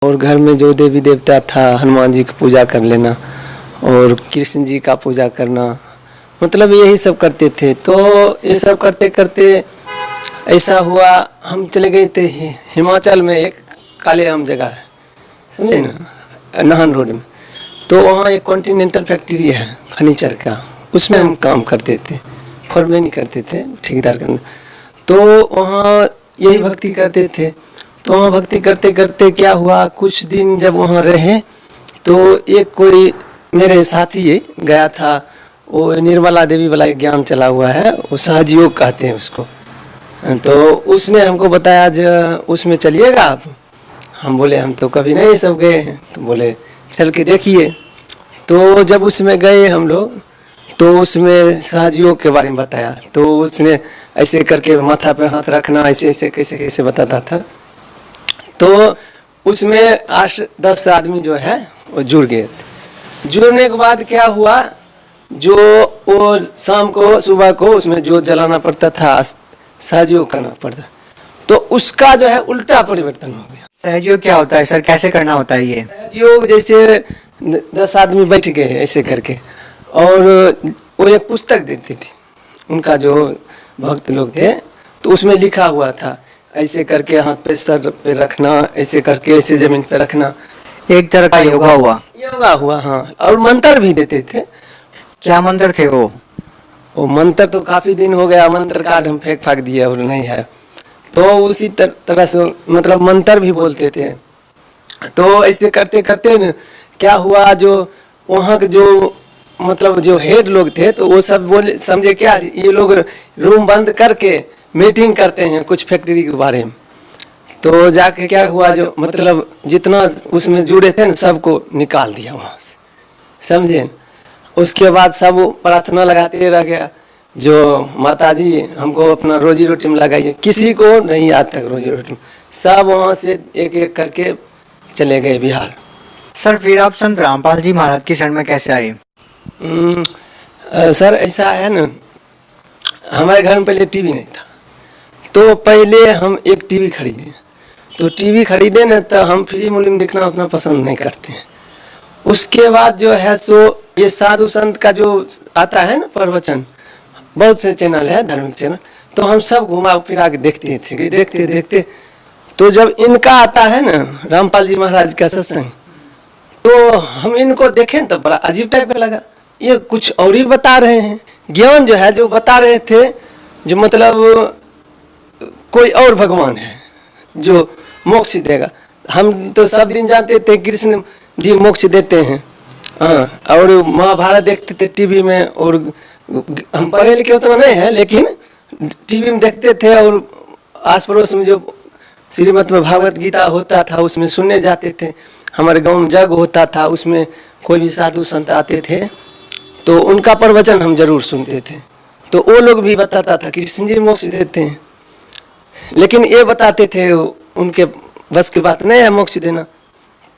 और घर में जो देवी देवता था हनुमान जी की पूजा कर लेना और कृष्ण जी का पूजा करना, मतलब यही सब करते थे। तो ये सब करते करते ऐसा हुआ, हम चले गए थे हिमाचल में, एक कालेआम जगह है, समझे ना, नाहन रोड में। तो वहाँ एक कॉन्टिनेंटल फैक्ट्री है फर्नीचर का, उसमें हम काम करते थे, फॉर्म में नहीं करते थे, ठेकेदार के अंदर। तो वहाँ यही भक्ति करते थे। तो वहाँ भक्ति करते करते क्या हुआ, कुछ दिन जब वहाँ रहे तो एक कोई मेरे साथी गया था, वो निर्मला देवी वाला एक ज्ञान चला हुआ है, वो सहजयोग कहते हैं उसको। तो उसने हमको बताया जो उसमें चलिएगा आप। हम बोले हम तो कभी नहीं सब गए हैं। तो बोले चल के देखिए। तो जब उसमें गए हम लोग तो उसमें सहजयोग के बारे में बताया। तो उसने ऐसे करके माथा पे हाथ रखना, ऐसे ऐसे कैसे कैसे बताता था। तो उसमें 8-10 आदमी जो है वो जुड़ गए थे। जुड़ने के बाद क्या हुआ, जो वो शाम को सुबह को उसमें जोत जलाना पड़ता था, सहयोग करना पड़ता, तो उसका जो है उल्टा परिवर्तन हो गया। सहयोग क्या होता है सर, कैसे करना होता है ये सहयोग? जैसे 10 आदमी बैठ गए ऐसे करके, और वो एक पुस्तक देती थी उनका जो भक्त लोग थे, तो उसमें लिखा हुआ था ऐसे करके हाथ पे सर पे रखना, ऐसे करके ऐसे जमीन पे रखना, एक तरह का योगा हुआ। हाँ। और मंत्र भी देते थे। क्या मंत्र थे वो मंत्र तो काफी दिन हो गया, मंत्र कार्ड हम फेंक फाक दिए और नहीं है। तो उसी तरह से मतलब मंत्र भी बोलते थे। तो ऐसे करते करते न क्या हुआ, जो वहाँ के जो मतलब जो हेड लोग थे तो वो सब बोले, समझे क्या ये लोग रूम बंद करके मीटिंग करते हैं कुछ फैक्ट्री के बारे में। तो जाके क्या हुआ, जो मतलब जितना उसमें जुड़े थे ना सबको निकाल दिया वहाँ से, समझे। उसके बाद सब प्रार्थना लगाते रह गया, जो माता जी हमको अपना रोजी रोटी में लगाइए। किसी को नहीं आज तक रोजी रोटी में, सब वहाँ से एक एक करके चले गए बिहार। सर फिर आप संत रामपाल जी महाराज की शरण में कैसे आए? सर ऐसा है ना, हमारे घर में पहले टीवी नहीं था, तो पहले हम एक टीवी खरीदे। तो टीवी खरीदे ना, तो हम फिल्म उल्म देखना उतना पसंद नहीं करते हैं। उसके बाद जो है सो ये साधु संत का जो आता है ना प्रवचन, बहुत से चैनल है धार्मिक चैनल, तो हम सब घुमा फिरा के देखते थे, देखते देखते। तो जब इनका आता है ना रामपाल जी महाराज का सत्संग, तो हम इनको देखें तो बड़ा अजीब टाइप का लगा। ये कुछ और ही बता रहे हैं, ज्ञान जो है जो बता रहे थे, जो मतलब कोई और भगवान है जो मोक्ष देगा। हम तो सब दिन जानते थे कृष्ण जी मोक्ष देते हैं, हाँ। और महाभारत देखते थे टीवी में, और हम पढ़े लिखे उतना नहीं है लेकिन टीवी में देखते थे। और आस पड़ोस में जो श्रीमद् में भागवत गीता होता था उसमें सुनने जाते थे। हमारे गांव में जग होता था, उसमें कोई भी साधु संत आते थे तो उनका प्रवचन हम जरूर सुनते थे। तो वो लोग भी बताता था कृष्ण जी मोक्ष देते हैं, लेकिन ये बताते थे उनके बस की बात नहीं है मोक्ष देना।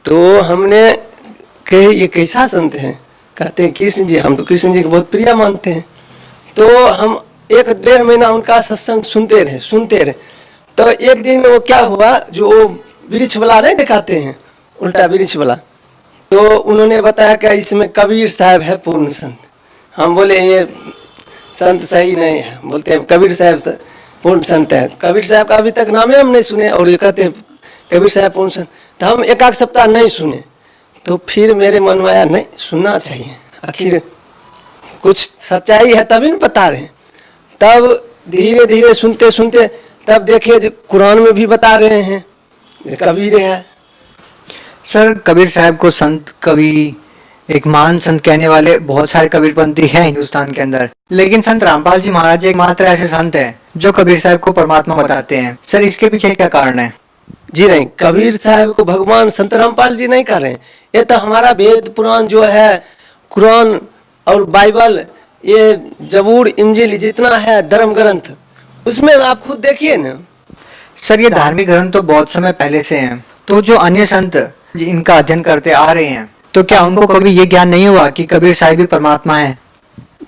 तो हमने कहे ये कैसा संत है, कहते हैं कृष्ण जी, हम तो कृष्ण जी को बहुत प्रिय मानते हैं। तो हम 1-1.5 महीना उनका सत्संग सुनते रहे। तो एक दिन वो क्या हुआ, जो वृक्ष वाला नहीं दिखाते हैं, उल्टा वृक्ष वाला, तो उन्होंने बताया कि इसमें कबीर साहब है पूर्ण संत। हम बोले ये संत सही नहीं है, बोलते हैं कबीर साहब पूर्ण संत है। कबीर साहब का अभी तक नाम हम नहीं सुने, और ये कहते हैं कबीर साहब पूर्ण संत। तो हम 1 सप्ताह नहीं सुने। तो फिर मेरे मन में आया नहीं सुनना चाहिए, आखिर कुछ सच्चाई है तभी न बता रहे हैं। तब धीरे धीरे सुनते सुनते तब देखे जो कुरान में भी बता रहे हैं कबीर है। सर कबीर साहब को संत कवि, एक महान संत कहने वाले बहुत सारे कबीरपंथी हैं हिंदुस्तान के अंदर, लेकिन संत रामपाल जी महाराज एकमात्र ऐसे संत हैं जो कबीर साहब को परमात्मा बताते हैं। सर इसके पीछे क्या कारण है? जी नहीं, कबीर साहब को भगवान संत रामपाल जी नहीं कर रहे हैं। ये तो हमारा वेद पुराण जो है, कुरान और बाइबल, ये जबूर इंजिल जितना है धर्म ग्रंथ, उसमें आप खुद देखिए ना। सर ये धार्मिक ग्रंथ तो बहुत समय पहले से हैं, तो जो अन्य संत इनका अध्ययन करते आ रहे हैं, तो क्या उनको कभी ये ज्ञान नहीं हुआ कि कबीर साहब भी परमात्मा है?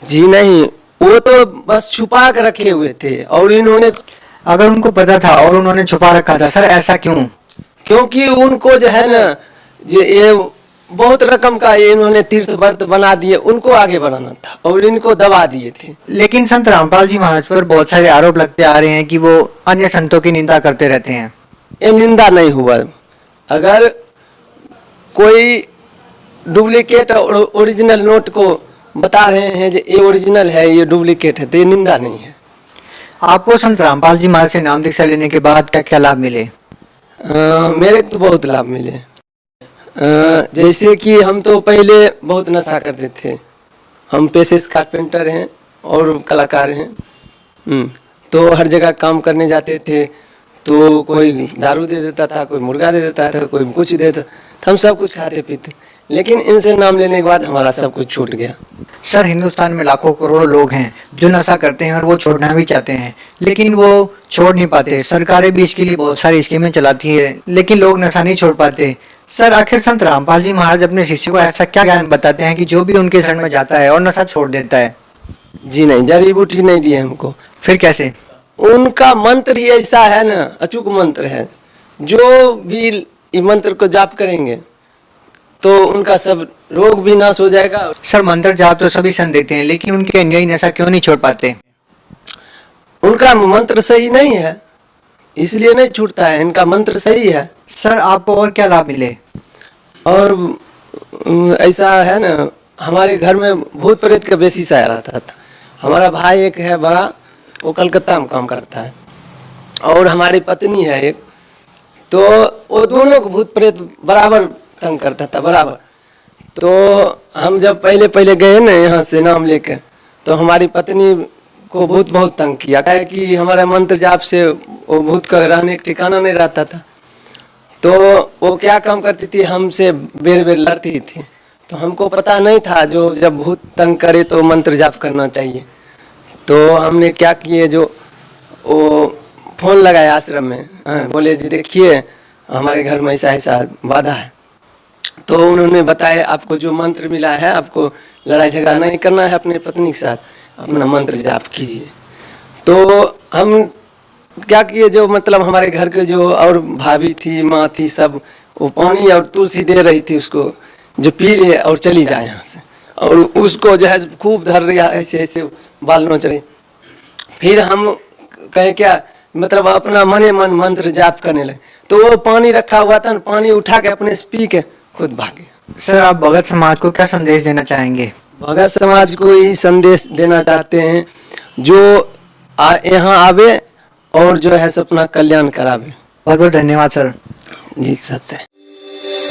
जी नहीं, वो तो बस छुपा कर रखे हुए थे। और इन्होंने, अगर उनको पता था और उन्होंने छुपा रखा था, सर ऐसा क्यों? क्योंकि उनको जो है ना ये बहुत रकम का ये इन्होंने तीर्थ व्रत बना दिए, उनको आगे बढ़ाना था और इनको दबा दिए थे। लेकिन संत रामपाल जी महाराज पर बहुत सारे आरोप लगते आ रहे हैं कि वो अन्य संतों की निंदा करते रहते हैं। ये निंदा नहीं हुआ। अगर कोई डुप्लीकेट और ओरिजिनल नोट को बता रहे हैं कि ये ओरिजिनल है ये डुप्लीकेट है, तो ये निंदा नहीं है। आपको संत रामपाल जी महाराज से नाम दीक्षा लेने के बाद क्या क्या लाभ मिले? मेरे तो बहुत लाभ मिले। जैसे कि हम तो पहले बहुत नशा करते थे। हम पेशे से कारपेंटर हैं और कलाकार हैं। तो हर जगह काम करने जाते थे, तो कोई दारू दे देता था, कोई मुर्गा दे देता था, कोई कुछ दे देता, हम सब कुछ खाते पीते। लेकिन इनसे नाम लेने के बाद हमारा सब कुछ छूट गया। सर, हिंदुस्तान में लाखों करोड़ों लोग हैं जो नशा करते हैं और वो छोड़ना भी चाहते हैं, लेकिन वो छोड़ नहीं पाते। सरकारें भी इसके लिए बहुत सारी स्कीमें चलाती है, लेकिन लोग नशा नहीं छोड़ पाते। सर, आखिर संत रामपाल जी महाराज अपने शिष्य को ऐसा क्या ज्ञान बताते हैं कि जो भी उनके शरण में जाता है और नशा छोड़ देता है? जी नहीं, जड़ी बूटी नहीं दिए हमको। फिर कैसे? उनका मंत्र ही ऐसा है ना, अचूक मंत्र है। जो भी इस मंत्र को जाप करेंगे तो उनका सब रोग भी नाश हो जाएगा। सर, मंत्र जाप तो सभी संत देते हैं, लेकिन उनके अनुयायी नशा क्यों नहीं छोड़ पाते? उनका मंत्र सही नहीं है, इसलिए नहीं छूटता है। इनका मंत्र सही है। सर, आपको और क्या लाभ मिले? और ऐसा है ना, हमारे घर में भूत प्रेत का बेसी साया रहता था। हमारा भाई एक है बड़ा, वो कलकत्ता में काम करता है, और हमारी पत्नी है एक, तो वो दोनों को भूत प्रेत बराबर तंग करता था, बराबर। तो हम जब पहले पहले गए ना यहाँ से नाम लेकर, तो हमारी पत्नी को भूत बहुत तंग किया, क्या कि हमारे मंत्र जाप से वो भूत का रहने का ठिकाना नहीं रहता था। तो वो क्या काम करती थी, हमसे बेर बेर लड़ती थी। तो हमको पता नहीं था, जो जब भूत तंग करे तो मंत्र जाप करना चाहिए। तो हमने क्या किए, जो वो फोन लगाया आश्रम में, बोले जी देखिए हमारे घर में ऐसा ऐसा बाधा है। तो उन्होंने बताया आपको जो मंत्र मिला है, आपको लड़ाई झगड़ा नहीं करना है अपने पत्नी के साथ, अपना मंत्र जाप कीजिए। तो हम क्या किए, जो मतलब हमारे घर के जो और भाभी थी, माँ थी, सब वो पानी और तुलसी दे रही थी उसको, जो पी ले और चली जाए यहाँ से। और उसको जो है खूब धर रही ऐसे ऐसे बाल नोच रही। फिर हम कहे क्या, मतलब अपना मने मन मंत्र जाप करने लगे। तो वो पानी रखा हुआ था, पानी उठा के अपने से पी के खुद भागे। सर, आप भगत समाज को क्या संदेश देना चाहेंगे? भगत समाज को यही संदेश देना चाहते हैं, जो यहाँ आवे और जो है अपना कल्याण करावे। बहुत बहुत धन्यवाद सर। जी सच है।